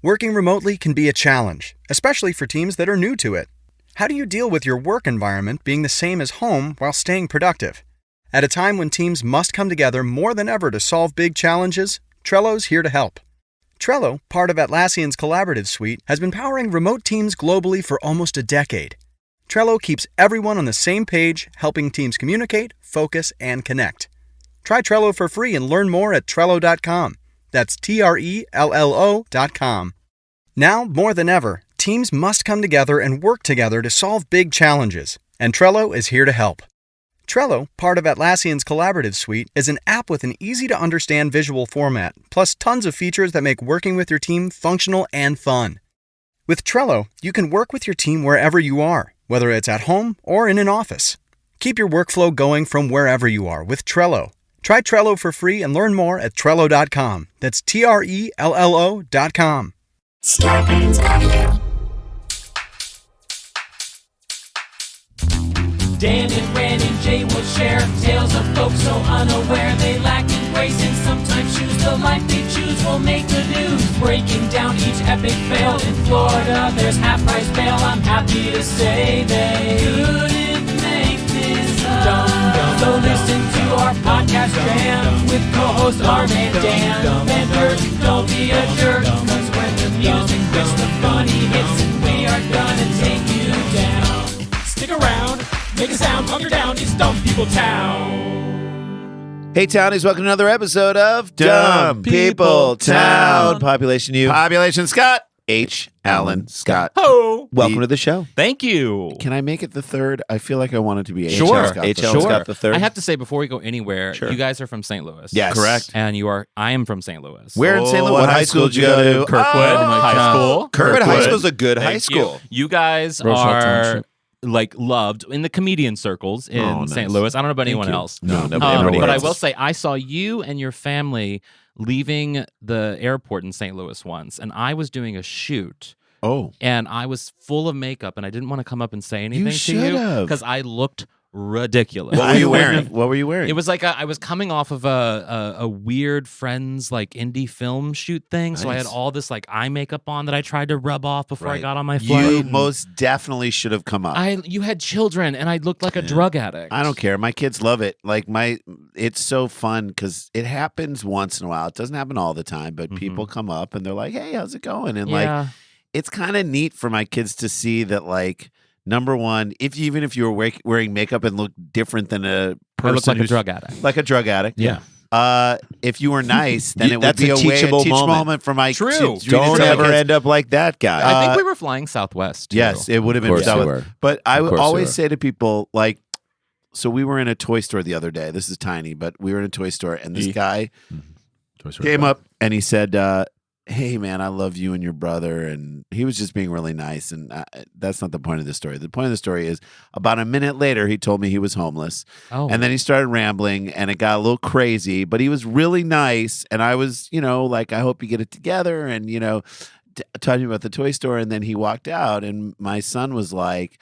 Working remotely can be a challenge, especially for teams that are new to it. How do you deal with your work environment being the same as home while staying productive? At a time when teams must come together more than ever to solve big challenges, Trello's here to help. Trello, part of Atlassian's collaborative suite, has been powering remote teams globally for almost a decade. Trello keeps everyone on the same page, helping teams communicate, focus, and connect. Try Trello for free and learn more at Trello.com. That's Trello.com. Now, more than ever, teams must come together and work together to solve big challenges, and Trello is here to help. Trello, part of Atlassian's collaborative suite, is an app with an easy-to-understand visual format, plus tons of features that make working with your team functional and fun. With Trello, you can work with your team wherever you are, whether it's at home or in an office. Keep your workflow going from wherever you are with Trello. Try Trello for free and learn more at Trello.com. That's Trello.com. Scarpins Avenue. Dan and Ran and Jay will share tales of folks so unaware they lack in grace and sometimes choose the life they choose will make the news. Breaking down each epic fail in Florida, there's half-price bail. I'm happy to say they couldn't make this up. So listen to our podcast jam with co-host Arm and Dan. Bender, don't be a jerk, cause when the music hits the funny hits, we are gonna take you down. Stick around. Make a sound, hunker down, it's Dumb People Town. Hey, Townies, welcome to another episode of Dumb People Town. Population U. Population Scott. H.Alan Scott. Ho. Welcome to the show. Thank you. Can I make it the third? I feel like I want it to be Sure. H.Alan Scott the third. I have to say before we go anywhere, you guys are from St. Louis. Yes. Correct. And I am from St. Louis. Where in St. Louis? What high school did you go to? Kirkwood High School. Kirkwood High School is a good high school. You guys are loved in the comedian circles in St. Louis. I don't know about anyone else. No, nobody. But I will say I saw you and your family leaving the airport in St. Louis once, and I was doing a shoot. Oh. And I was full of makeup, and I didn't want to come up and say anything You to you should've. because I looked ridiculous. What were you wearing? What were you wearing? It was like I was coming off of a weird Friends like indie film shoot thing, so I had all this like eye makeup on that I tried to rub off before I got on my flight. You most definitely should have come up. You had children, and I looked like a drug addict. I don't care. My kids love it. It's so fun because it happens once in a while. It doesn't happen all the time, but people come up and they're like, "Hey, how's it going?" And it's kind of neat for my kids to see that, like, number one, even if you were wearing makeup and looked different than a person, I looked like a drug addict. Like a drug addict. Yeah. If you were nice, then it would be a teachable moment for my True. Don't ever end up like that guy. I think we were flying Southwest. Too. Yes, it would have been Of course you Southwest. were. But I would Of course you always were. say to people, like, so we were in a toy store the other day. This is tiny, but we were in a toy store, and this guy came up and he said, "Hey, man, I love you and your brother." And he was just being really nice. And that's not the point of the story. The point of the story is about a minute later, he told me he was homeless. Oh. And then he started rambling and it got a little crazy, but he was really nice. And I was, like, I hope you get it together. And, talking about the toy store. And then he walked out and my son was like,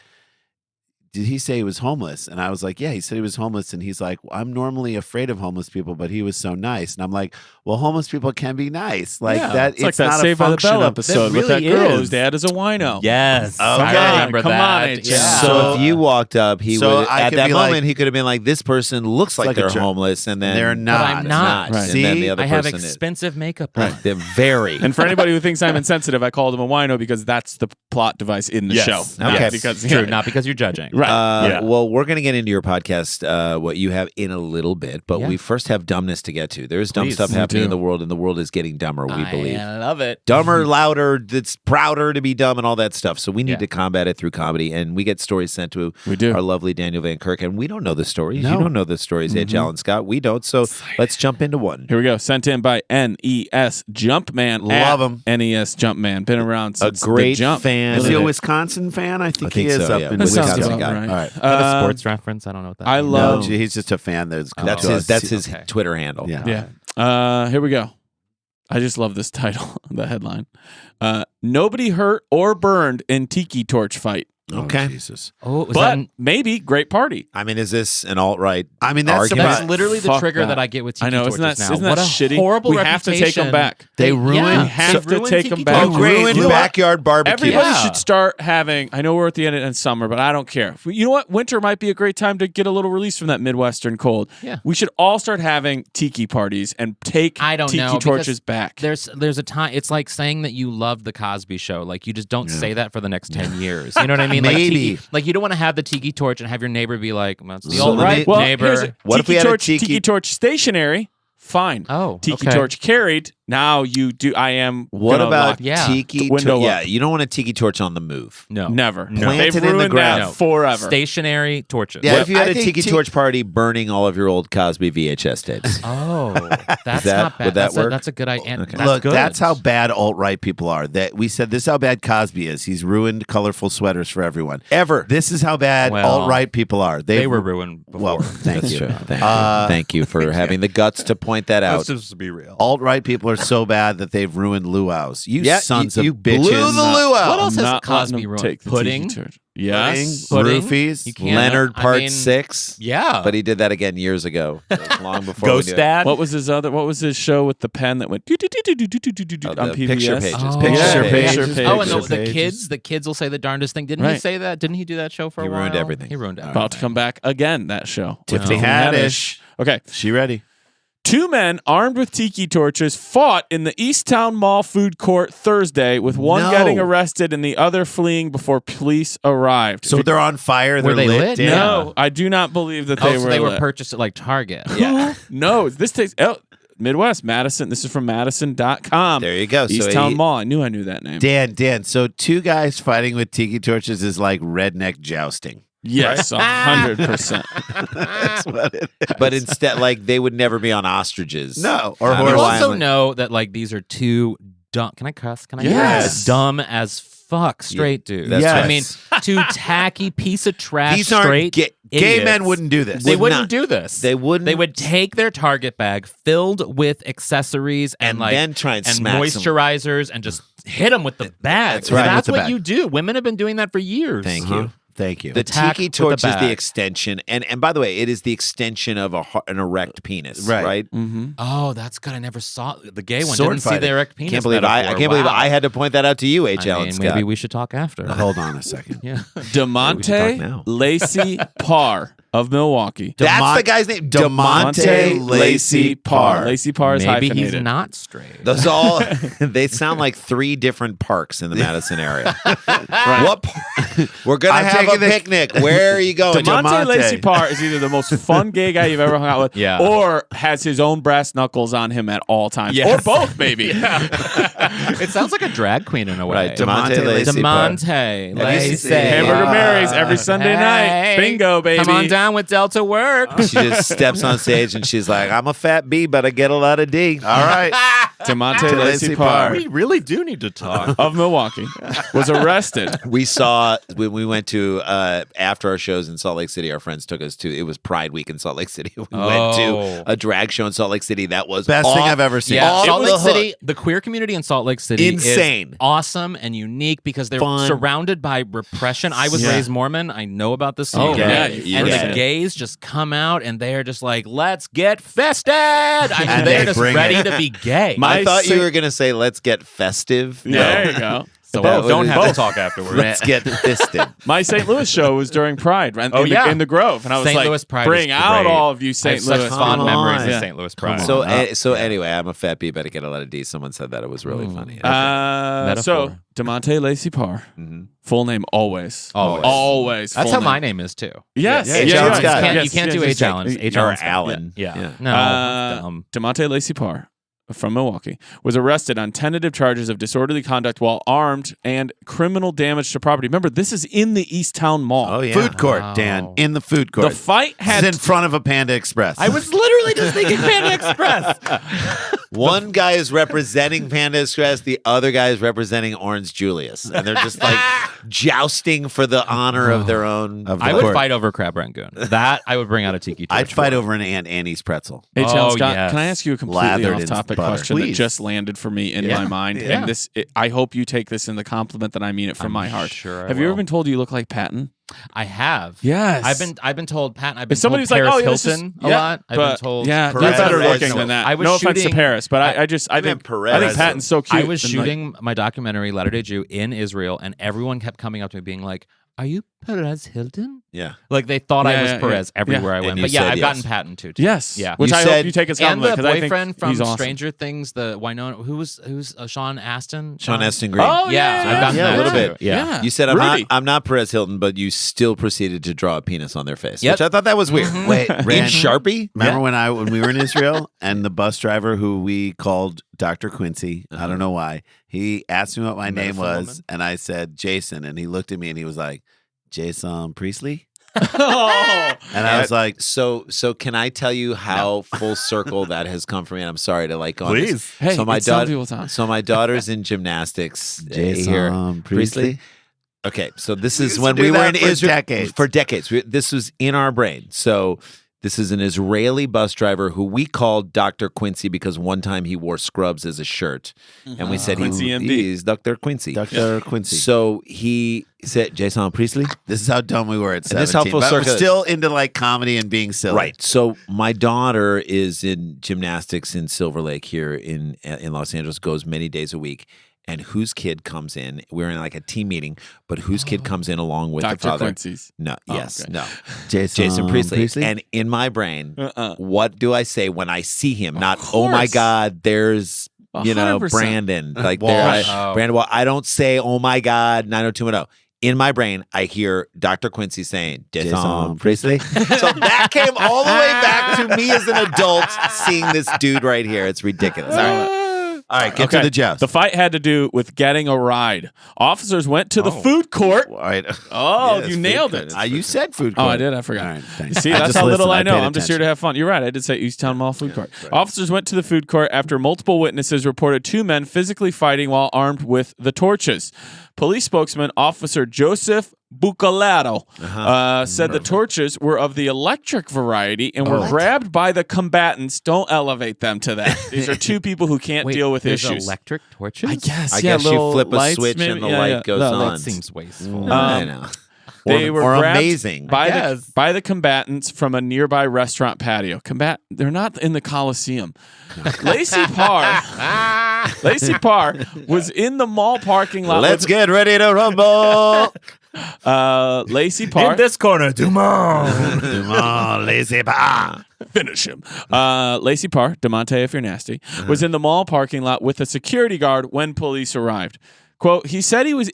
"Did he say he was homeless?" And I was like, "Yeah, he said he was homeless." And he's like, "I'm normally afraid of homeless people, but he was so nice." And I'm like, "Well, homeless people can be nice. Like that. It's like that not Saved a by the function Bell of episode with really that girl is. whose dad is a wino. Yes. Okay. I remember Come that. on, H. Yeah. So if you walked up, he So would I at could that be moment like- he could have been like, "This person looks like like a they're jerk. homeless," and then They're not. But I'm not. And See? then the other I have person expensive makeup on. is. They're very. And for anybody who thinks I'm insensitive, I called him a wino because that's the plot device in the show. Okay. Yes, because True, not because you're judging. Right. Well, we're going to get into your podcast, what you have in a little bit, but we first have dumbness to get to. There's dumb Please. stuff Me happening in too. the world, and the world is getting dumber, we believe. I love it. Dumber, louder, that's prouder to be dumb and all that stuff. So we need Yeah. to combat it through comedy, and we get stories sent to We do. our lovely Daniel Van Kirk, and we don't know the stories. No. You don't know the stories, H.Alan Scott. We don't, so let's jump into one. Here we go. Sent in by NES Jumpman. Love him. NES Jumpman. Been around A since great the jump. fan. Is he a Wisconsin fan? I think he think is so, up yeah. in That sounds Wisconsin about guy. right. All right. A sports reference? I don't know what that I means. love- No, he's just a fan. That's That's his Okay. Twitter handle. Yeah. Yeah. Here we go. I just love this title, the headline. Nobody hurt or burned in tiki torch fight. Okay. Jesus. Oh, was But that? maybe great party. I mean, is this an alt-right? I mean, that's argument? That's literally the Fuck trigger that that. I get with tiki I know, torches isn't that now. isn't What that a shitty? horrible We have to take them reputation. back. They ruined- We have to ruined take tiki them back. torches. Ruined You know what? backyard barbecue. Everybody Yeah. should start having. I know we're at the end of summer, but I don't care. You know what? Winter might be a great time to get a little release from that Midwestern cold. Yeah. We should all start having tiki parties and take I don't tiki know, torches because back. There's a time. It's like saying that you love the Cosby Show. Like you just don't say that for the next 10 years. You know what I mean? Maybe. Like you don't want to have the tiki torch and have your neighbor be like, well, it's the So old let me- right Well, neighbor. here's it. What if we had a tiki torch stationary? Fine. Oh, Tiki okay. torch carried. Now you do. I am. What gonna about lock- Yeah. tiki? window Yeah, up. you don't want a tiki torch on the move. No, Never. No. Planted They've in the ruined ground. that forever. Stationary torches. Yeah, What if if you had I a think tiki torch party burning all of your old Cosby VHS tapes? Oh, that's that- not bad. would that that's work? that's a good idea. Okay. That's Look, good. that's how bad alt-right people are. That we said this is how bad Cosby is. He's ruined colorful sweaters for everyone. Ever. This is how bad Well, alt-right people are. they were ruined before. Well, thank That's you. true. Thank you for having the guts to point that out. just be real. Alt-right people are so bad that they've ruined luau's. You Yeah, sons you of bitches. blew the luau. What else has Not Cosby letting them ruined? take the Pudding? tiki torch. Yes. Pudding? Roofies. You can't- Leonard I Part mean, 6. Yeah, But he did that again years ago. Long before Ghost we knew it. Dad. What was his other? What was his show with the pen that went Oh, on the PBS? picture pages. Oh. Picture Yeah, pages. picture pages. Oh, and Picture the kids will say the darndest thing. Didn't he Right. say that? Didn't he do that show for He a while? ruined everything. He ruined everything. About to come back again. That show. Tiffany With Haddish. Okay. She ready? 2 men armed with tiki torches fought in the Easttown Mall food court Thursday, with one No. getting arrested and the other fleeing before police arrived. So they're on fire. Were They're they lit? Dan. no, I do not believe that they so were. they were lit. purchased at like Target. Yeah. No, this takes Midwest Madison. This is from Madison.com. There you go. So Easttown he- Mall. I knew that name. Dan. So 2 guys fighting with tiki torches is like redneck jousting. Yes, 100%. That's what it is. But instead, like, they would never be on ostriches. No, or On You Horse horse. also Island. know that like these are two dumb. Can I cuss? Can I? Yes. cuss? Dumb as fuck straight dudes. That's Yes. I mean, two tacky piece of trash These aren't straight gay idiots. men wouldn't do this. They would wouldn't not. do this. They wouldn't. They would take their Target bag filled with accessories and like then try and and smack some- moisturizers and just hit them with the bag. That's right. That's With the what bag. you do. Women have been doing that for years. Thank you. Thank you. The Attack tiki with torch the is the bag. extension, and by the way, it is the extension of an erect penis, Right. right? Mm-hmm. Oh, that's good. I never saw the gay one. Sword Didn't see fighting. the erect penis. I can't believe I metaphor. can't believe Wow. I had to point that out to you, I H.Alan mean, Scott. maybe we should talk after. Hold on a second. Yeah. We should talk DeMonte now. Lacey Parr of Milwaukee. That's the guy's name, DeMonte Lacey Parr. Lacey Parr is Maybe hyphenated. he's not straight. Those all they sound like 3 different parks in the Madison area. What? We're gonna I'm have a taking the- picnic. Where are you going? DeMonte DeMonte. Lacey Parr is either the most fun gay guy you've ever hung out with, Yeah. or has his own brass knuckles on him at all times, Yes. or both, maybe. It sounds like a drag queen in a way. Right, DeMonte Lacey Parr. DeMonte Have you Lacey. seen- Hamburger Mary's every Sunday night. Hey, Bingo, baby. Come on down with Delta Work. She just steps on stage and she's like, "I'm a fat B, but I get a lot of D." All right. DeMonte Lacey Lacey Parr. Parr We really do need to talk. of Milwaukee was arrested. We saw when we went to after our shows in Salt Lake City. Our friends took us to. It was Pride Week in Salt Lake City. We went Oh. to a drag show in Salt Lake City. That was Best thing I've ever seen. Yeah, Off Salt the Lake hook. City, the queer community in Salt Lake City Insane. is awesome and unique because they're Fun. surrounded by repression. I was Yeah. raised Mormon. I know about this. Oh, scene. yeah, you And were the there. gays just come out and they're just like, let's get fested. I mean, And they're they just bring ready it. to be gay. My I thought sa- you were gonna say, "Let's get festive." No. There you go. so That we don't was- have to both. talk afterwards. Let's get fisted. My St. Louis show was during Pride, right? Oh, in, yeah. the, in the Grove, and I was St. like, Louis Pride "Bring is out great. all of you I St. have such Louis." fond Come memories on. of St. Louis Pride. So anyway, I'm a fat B, but I get a lot of D. Someone said that it was really funny. So Metaphor. DeMonte Lacey Parr, Mhm. full name always, Always. always. That's full how name. my name is too. Yes, Yeah, yeah, H.Alan yeah, Scott. You yes, can't do yes, H. Alan. yes. H. Or Alan Scott. Allen. Yeah. No. dumb. DeMonte Lacey Parr from Milwaukee was arrested on tentative charges of disorderly conduct while armed and criminal damage to property. Remember, this is in the Easttown Mall. Oh yeah. Food court, Wow. Dan. In the food court. The fight This had is in front of a Panda Express. I was literally just thinking Panda Express. One guy is representing Panda Express, the other guy is representing Orange Julius, and they're just like jousting for the honor of their own. Of the I would court. fight over crab rangoon. That I would bring out a tiki torch. I'd fight for. over an Aunt Annie's pretzel. H.L. Oh, Scott. yes. Can I ask you a completely Lathered in off-topic the butter. question that Please. just landed for me in my mind. Yeah. And I hope you take this in the compliment that I mean it from my heart. sure I Have you ever will. been told you look like Patton? I have. Yes. I've been told Pat. I've been If somebody's told like, Paris "Oh, yeah, this is Hilton a lot." I've been told. yeah, Perez. you're better Perez. looking than that. I was no offense to shooting- Paris, but I meant think Perez. Patton's so cute. I was and, like, shooting my documentary Latter Day Jew in Israel, and everyone kept coming up to me being like, "Are you Perez Hilton?" Yeah. Like they thought I Yeah, was yeah, Perez yeah. everywhere I And went. you But yeah, said I've yes. gotten Patton too. yes, Yeah. which You I said- hope you take as And compliment the because I think boyfriend from he's awesome. Stranger Things, the Winona, who's Sean Astin. Sean Astin Green. Oh Yeah, I've gotten Yeah, that a little too. bit. Yeah. You said Rudy. I'm not Perez Hilton, but you still proceeded to draw a penis on their face, Yep. which I thought that was weird. Wait, In Rand, Sharpie? remember when we were in Israel and the bus driver who we called Dr. Quincy, I don't know why, he asked me what my name Metaphor was, woman? and I said Jason, and he looked at me and he was like, Jason Priestley? Oh. And I was like, So can I tell you how full circle that has come for me? And I'm sorry to like on this. Please. Hey, So my it's some daughter, people's time. so my daughter's in gymnastics Jason here. Priestley? Okay, so this We is used to when do we were that in for Israel decades. For decades, this was in our brain. So this is an Israeli bus driver who we called Dr. Quincy because one time he wore scrubs as a shirt, and we said Quincy MD. he's Dr. Quincy. Dr. Quincy. So he said Jason Priestley. This is how dumb we were at 17. this how full but we're circle- still into like comedy and being silly. Right. So my daughter is in gymnastics in Silver Lake here in Los Angeles, goes many days a week. And whose kid comes in? We're in like a team meeting, but whose kid comes in along with the Dr. father? Quincy's. No, Oh, yes, okay. no. Jason Priestley. And in my brain, Uh-uh. what do I say when I see him? Not, oh my course. God, there's 100%. Brandon. Like Walsh. there, Oh. Brandon. Well, I don't say, oh my God, 90210. In my brain, I hear Dr. Quincy saying, Jason Priestley. So that came all the way back to me as an adult seeing this dude right here. It's ridiculous. All right, get to the joust. The fight had to do with getting a ride. Officers went to the food court. All right. Oh, Yes, you food nailed court. it. You said food Oh, court. I did. I forgot. All right, thanks. You see, I that's just how little listened. I know. paid I'm just here to attention. have fun. You're right. I did say Easttown Mall food court. Officers went to the food court after multiple witnesses reported two men physically fighting while armed with the torches. Police spokesman Officer Joseph Bucalero said the torches were of the electric variety and were grabbed by the combatants. Don't elevate them to that. These are two people who can't Wait, deal with there's issues. electric torches? I guess. I yeah, guess you little flip a lights, switch maybe. and the Yeah, light yeah. goes No, on. That seems wasteful. I know. They were or grabbed amazing. by the combatants from a nearby restaurant patio. They're not in the Coliseum. Lacey Parr was in the mall parking lot. Let's get ready to rumble. Lacey Parr. this corner, Dumont. Come on, lazy pa. Finish him. Lacey Parr, DeMonte if you're nasty, was in the mall parking lot with a security guard when police arrived. Quote, he said that's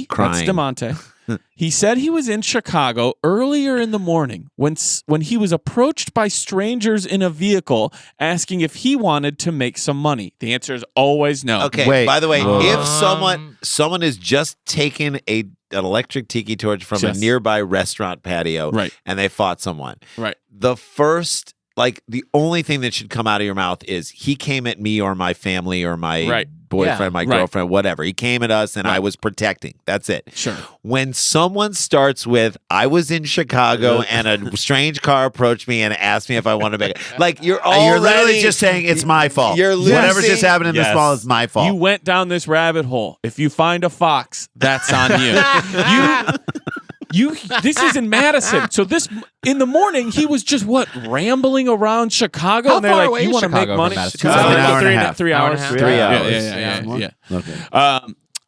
Crying. DeMonte. He said he was in Chicago earlier in the morning when he was approached by strangers in a vehicle asking if he wanted to make some money. The answer is always no. Okay. Wait. By the way, if someone is just taking an electric tiki torch from a Just- nearby restaurant patio, Right. and they fought someone, Right. the only thing that should come out of your mouth is he came at me or my family or my Right. boyfriend, Yeah. my Right. girlfriend, whatever. He came at us and I was protecting. That's it. Sure. When someone starts with, I was in Chicago and a strange car approached me and asked me if I wanted to make it. Like, you're You're literally already just saying it's my fault. You're Whatever losing- just happened in this Yes. mall is my fault. You went down this rabbit hole. If you find a fox, that's on you. This is in Madison. So in the morning, he was just rambling around Chicago. How and they're far like, away you is want to make Chicago from money? Madison? It's like an hour and a half. 3 Hour and hours. a half? 3 Yeah, hours. yeah.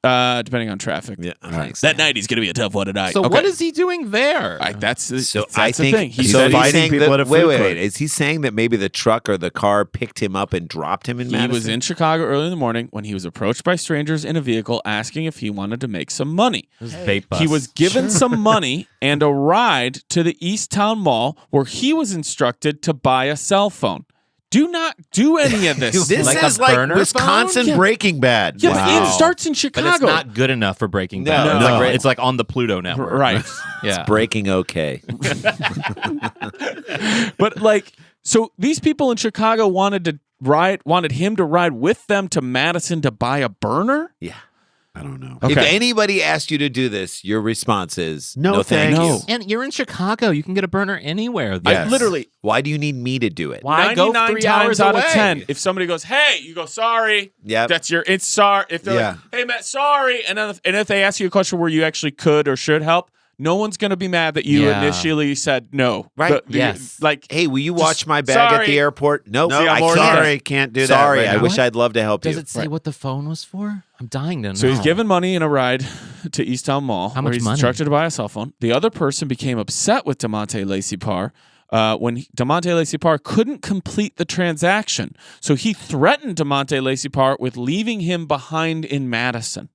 Depending on traffic. Yeah, thanks. That night, he's going to be a tough one tonight. So Okay. what is he doing there? That's So that's I the think thing. He so said he's fighting saying people that, at a food court. wait. Is he saying that maybe the truck or the car picked him up and dropped him in he Madison? was in Chicago early in the morning when he was approached by strangers in a vehicle asking if he wanted to make some money. Vape bus. He was given some money and a ride to the Easttown Mall where he was instructed to buy a cell phone. Do not do any of this. This Like a is like burner Wisconsin phone? Breaking Bad. Yeah, Wow. it starts in Chicago. But it's not good enough for Breaking Bad. No, It's, no. like, it's like on the Pluto network. Right. Yeah. breaking okay. But so these people in Chicago wanted him to ride with them to Madison to buy a burner? Yeah. I don't know. Okay. If anybody asked you to do this, your response is No, thank thanks. you. And you're in Chicago. You can get a burner anywhere. I Yes. literally, Why do you need me to do it? Why go 99 3 times hours out away? of 10, if somebody goes, hey, you go, sorry. Yep. It's sorry. If they're Yeah. like, hey, Matt, sorry. And if they ask you a question where you actually could or should help, no one's going to be mad that you Yeah. initially said no. Right. Yes. Like, Hey, will you Just watch my bag at sorry. the airport? Nope. No, See, I'm I already can't. sorry, can't do that. Sorry, right I now. wish I'd love to help Does you. it say what the phone was for? I'm dying to know. so he's giving money in a ride to Easttown Mall. How where much he's money? instructed to buy a cell phone. The other person became upset with DeMonte Lacey Parr when DeMonte Lacey Parr couldn't complete the transaction. So he threatened DeMonte Lacey Parr with leaving him behind in Madison.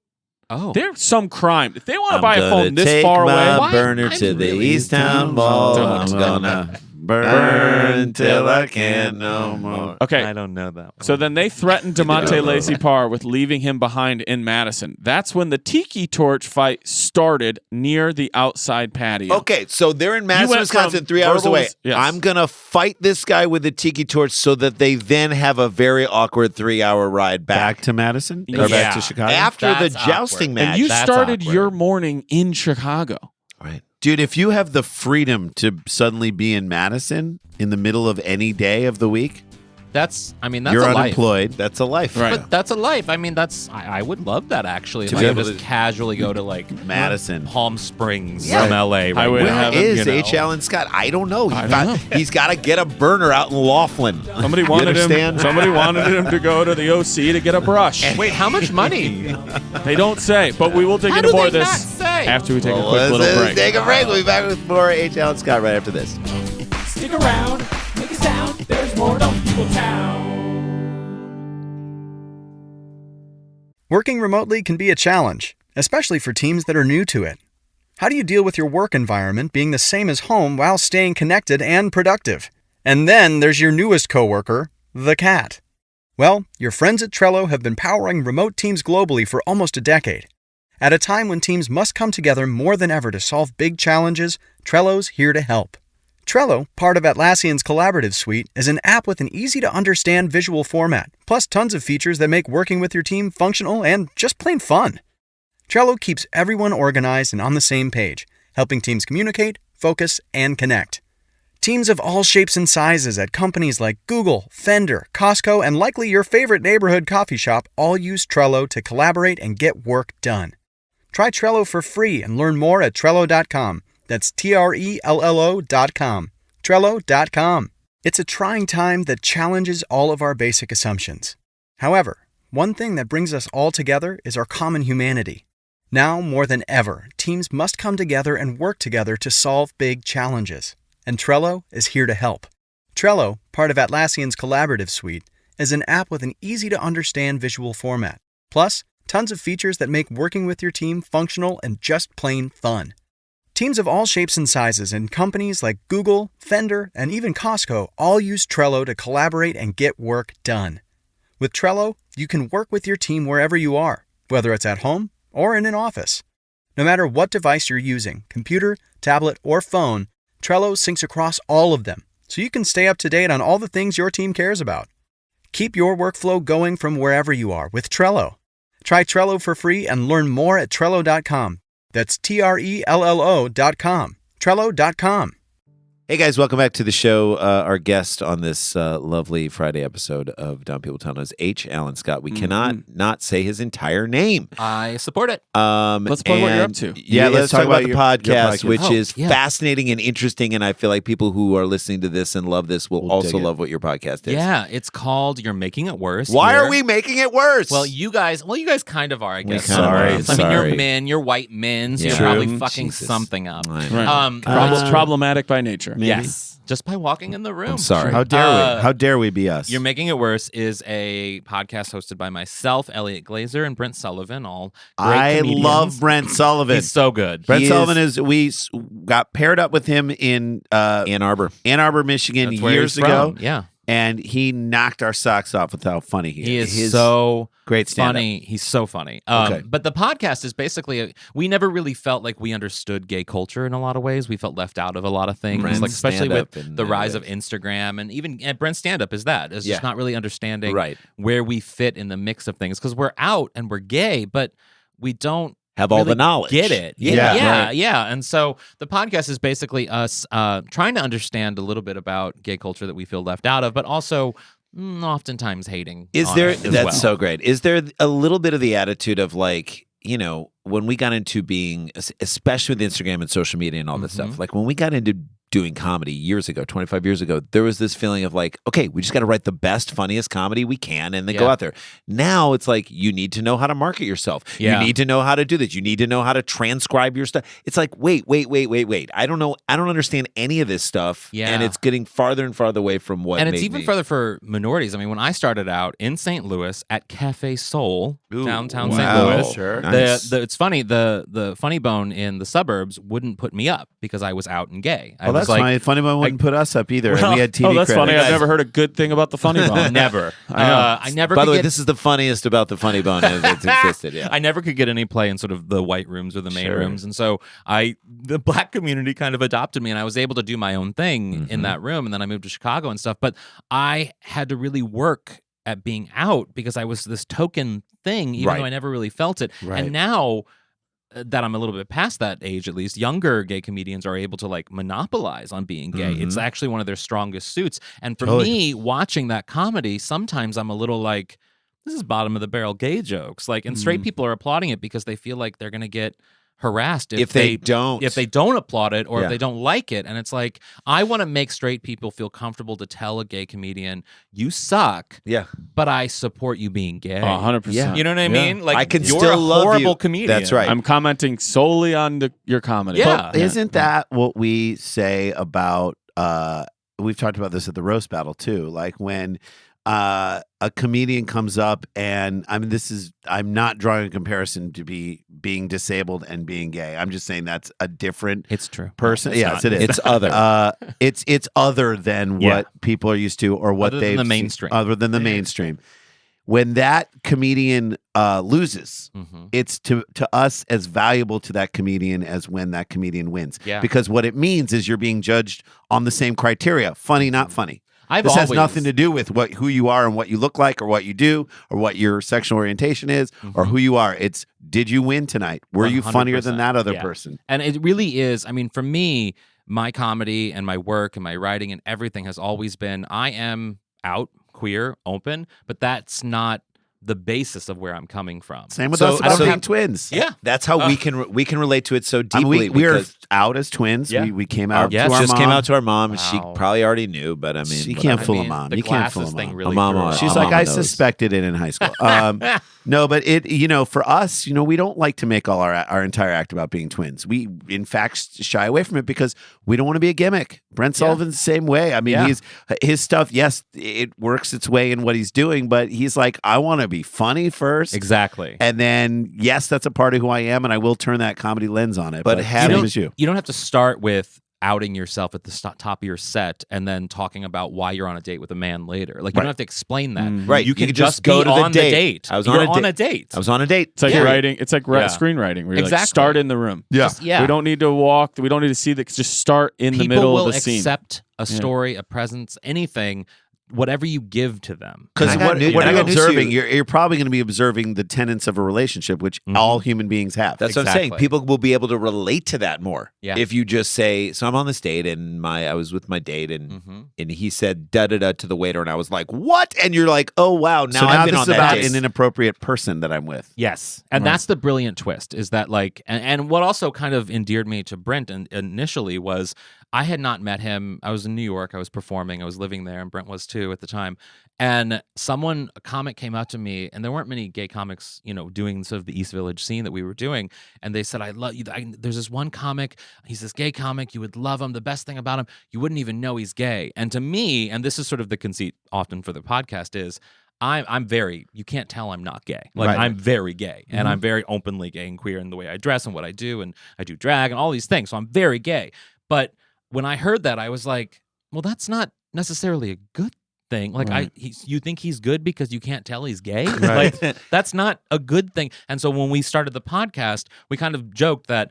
Oh. There's some crime. If they want to I'm buy a gonna phone this take far my away, Why? burner I'm to the really Easttown dumb. Mall. Don't. I'm gonna burn till I can no more. okay. don't know that. So then they threatened DeMonte Lacey Parr with leaving him behind in Madison. That's when the tiki torch fight started near the outside patio. Okay, so they're in Madison, went Wisconsin, from 3 hours verbals- away. yes. I'm going to fight this guy with a tiki torch so that they then have a very awkward 3-hour ride Back back. to Madison? Or Yeah. back to Chicago? After the That's jousting awkward. match. And you That's started awkward. your morning in Chicago. Right. Dude, if you have the freedom to suddenly be in Madison in the middle of any day of the week, That's you're a life. unemployed. That's a life. Right. But that's a life. I mean, I would love that actually. If To I be could able just to- casually go to like Madison. Palm Springs Yeah. from LA. Right I would now. Where have him, is you know. H.Alan Scott? I don't know. I don't He's got to get a burner out in Laughlin. Somebody wanted him. understand? Somebody wanted him to go to the OC to get a brush. Wait, how much money? They don't say, but we will dig How into do more they of not this say? after we take a Well, quick little let's break. take a break. We'll be back with more H.Alan Scott right after this. Stick around, make a sound. There's more Dumb People Town. Working remotely can be a challenge, especially for teams that are new to it. How do you deal with your work environment being the same as home while staying connected and productive? And then there's your newest coworker, the cat. Well, your friends at Trello have been powering remote teams globally for almost a decade. At a time when teams must come together more than ever to solve big challenges, Trello's here to help. Trello, part of Atlassian's collaborative suite, is an app with an easy-to-understand visual format, plus tons of features that make working with your team functional and just plain fun. Trello keeps everyone organized and on the same page, helping teams communicate, focus, and connect. Teams of all shapes and sizes at companies like Google, Fender, Costco, and likely your favorite neighborhood coffee shop all use Trello to collaborate and get work done. Try Trello for free and learn more at Trello.com. That's Trello.com. Trello.com. It's a trying time that challenges all of our basic assumptions. However, one thing that brings us all together is our common humanity. Now more than ever, teams must come together and work together to solve big challenges. And Trello is here to help. Trello, part of Atlassian's collaborative suite, is an app with an easy-to-understand visual format. Plus, tons of features that make working with your team functional and just plain fun. Teams of all shapes and sizes and companies like Google, Fender, and even Costco all use Trello to collaborate and get work done. With Trello, you can work with your team wherever you are, whether it's at home or in an office. No matter what device you're using, computer, tablet, or phone, Trello syncs across all of them, so you can stay up to date on all the things your team cares about. Keep your workflow going from wherever you are with Trello. Try Trello for free and learn more at Trello.com. That's Trello.com. Trello.com. Hey guys, welcome back to the show. Our guest on this lovely Friday episode of Dumb People Town is H.Alan Scott. We cannot not say his entire name. I support it. Let's plug what you're up to. Yeah, let's talk about the your podcast, podcast. which Oh, is yeah. fascinating and interesting. And I feel like people who are listening to this and love this will Will also dig it. love what your podcast is. Yeah, it's called You're Making It Worse. Why Here. are we making it worse? Well, you guys kind of are, I guess. kind of are. I mean, Sorry. you're men, you're white men, so Yeah. you're probably True. fucking Jesus. something up. Right. Right. It's problematic by nature. Yes, just by walking in the room. I'm sorry. How dare we? How dare we be us? You're Making It Worse is a podcast hosted by myself, Elliot Glazer, and Brent Sullivan, all great I comedians. love Brent Sullivan. He's so good. Brent He Sullivan we got paired up with him in Ann Arbor. Michigan That's where years he's ago. from. Yeah. And he knocked our socks off with how funny he is. He is His so great stand-up. funny. He's so funny. Okay. But the podcast is basically, we never really felt like we understood gay culture in a lot of ways. We felt left out of a lot of things, Brent's like especially with stand-up and the rise everything. of Instagram and even Brent's stand-up is that. It's Yeah. just not really understanding Right. where we fit in the mix of things because we're out and we're gay, but we don't have all really the knowledge. Get it. Yeah. Yeah. And so the podcast is basically us trying to understand a little bit about gay culture that we feel left out of, but also oftentimes hating. Is on there, it as that's well. so great. Is there a little bit of the attitude of like, you know, when we got into being, especially with Instagram and social media and all this stuff, like when we got into doing comedy years ago, 25 years ago, there was this feeling of like, okay, we just got to write the best, funniest comedy we can and then go out there. Now it's like, you need to know how to market yourself. Yeah. You need to know how to do this. You need to know how to transcribe your stuff. It's like, wait. I don't know. I don't understand any of this stuff. Yeah. And it's getting farther and farther away from what And made it's even me. further for minorities. I mean, when I started out in St. Louis at Cafe Soul, downtown wow. St. Louis, Sure. Nice. it's funny, the Funny Bone in the suburbs wouldn't put me up because I was out and gay. I Oh, was that's like, fine. Funny Bone wouldn't put us up either. and we had TV oh, that's funny. credits. I've never heard a good thing about the Funny Bone. never. I never. By could the way, get- this is the funniest about the Funny Bone that's existed. Yeah. I never could get any play in sort of the white rooms or the main rooms, and so the black community kind of adopted me, and I was able to do my own thing in that room. And then I moved to Chicago and stuff, but I had to really work at being out because I was this token thing, even though I never really felt it. Right. And now that I'm a little bit past that age, at least, younger gay comedians are able to like monopolize on being gay. It's actually one of their strongest suits. And for me, watching that comedy, sometimes I'm a little like, this is bottom of the barrel gay jokes. Like, and straight people are applauding it because they feel like they're going to get harassed if they don't. if they don't applaud it or if they don't like it. And it's like, I want to make straight people feel comfortable to tell a gay comedian, you suck, but I support you being gay. 100%. Yeah. You know what I mean? Like, I can you're still a love horrible you. comedian. That's right. I'm commenting solely on your comedy. Yeah. But isn't that what we say about we've talked about this at the roast battle too, like when a comedian comes up, and I mean, I'm not drawing a comparison to being disabled and being gay. I'm just saying that's a different It's true. person. It's Yes, not. it is. It's other. It's other than what people are used to or what Other than they've the seen- mainstream. other than the mainstream. When that comedian loses, it's to us as valuable to that comedian as when that comedian wins. Yeah. Because what it means is you're being judged on the same criteria: funny, not funny. This has nothing to do with who you are and what you look like or what you do or what your sexual orientation is or who you are. It's, did you win tonight? Were you funnier than that other person? And it really is. I mean, for me, my comedy and my work and my writing and everything has always been, I am out, queer, open, but that's not the basis of where I'm coming from. Same with So- us about so- being twins. Yeah. That's how we can relate to it so I deeply. mean, we are because out as twins. Yeah. We came out Yes, to our just mom. came out to our mom, and she Wow. probably already knew. But I mean, She whatever. can't fool I a mean, mom. the You can't fool a glasses thing mom. really Mama- threw her She's off. like, Like, I knows. suspected it in high school. No, but for us, we don't like to make all our entire act about being twins. We, in fact, shy away from it because we don't want to be a gimmick. Brent Sullivan's the same way. I mean, his stuff, yes, it works its way in what he's doing, but he's like, I want to be funny first. Exactly. And then, yes, that's a part of who I am, and I will turn that comedy lens on it. But having- same as you. You don't have to start with outing yourself at the top of your set and then talking about why you're on a date with a man later. Like, you don't have to explain that. Right. You can could just go be to on the the date. date. I was You're on a date. I was on a date. It's like Yeah. writing. It's like Yeah. screenwriting. Where you're like, Exactly. start in the room. Yeah. Yeah. We don't need to walk. We don't need to see the. Just start in People the middle will of the scene. accept a story, a presence, anything, whatever you give to them. Because And I got what news- are I you got news for observing? you. You're probably going to be observing the tenets of a relationship, which all human beings have. That's what I'm saying. Exactly. People will be able to relate to that more. Yeah. If you just say, so I'm on this date and I was with my date and he said da da da to the waiter and I was like, what? And you're like, oh wow, now so I've now been this on is that about date. an inappropriate person that I'm with. Yes. And that's the brilliant twist is that like, and what also kind of endeared me to Brent initially was I had not met him. I was in New York. I was performing. I was living there, and Brent was too at the time. And a comic came out to me, and there weren't many gay comics, doing sort of the East Village scene that we were doing. And they said, I love you. There's this one comic. He's this gay comic. You would love him. The best thing about him, you wouldn't even know he's gay. And to me, and this is sort of the conceit often for the podcast is, I'm very, you can't tell I'm not gay. Like, Right. I'm very gay, and I'm very openly gay and queer in the way I dress and what I do, and I do drag and all these things. So I'm very gay. But when I heard that, I was like, well, that's not necessarily a good thing. Like, you think he's good because you can't tell he's gay? Like, that's not a good thing. And so when we started the podcast, we kind of joked that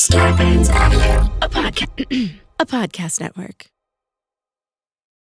Scarpins Avenue. A podcast network.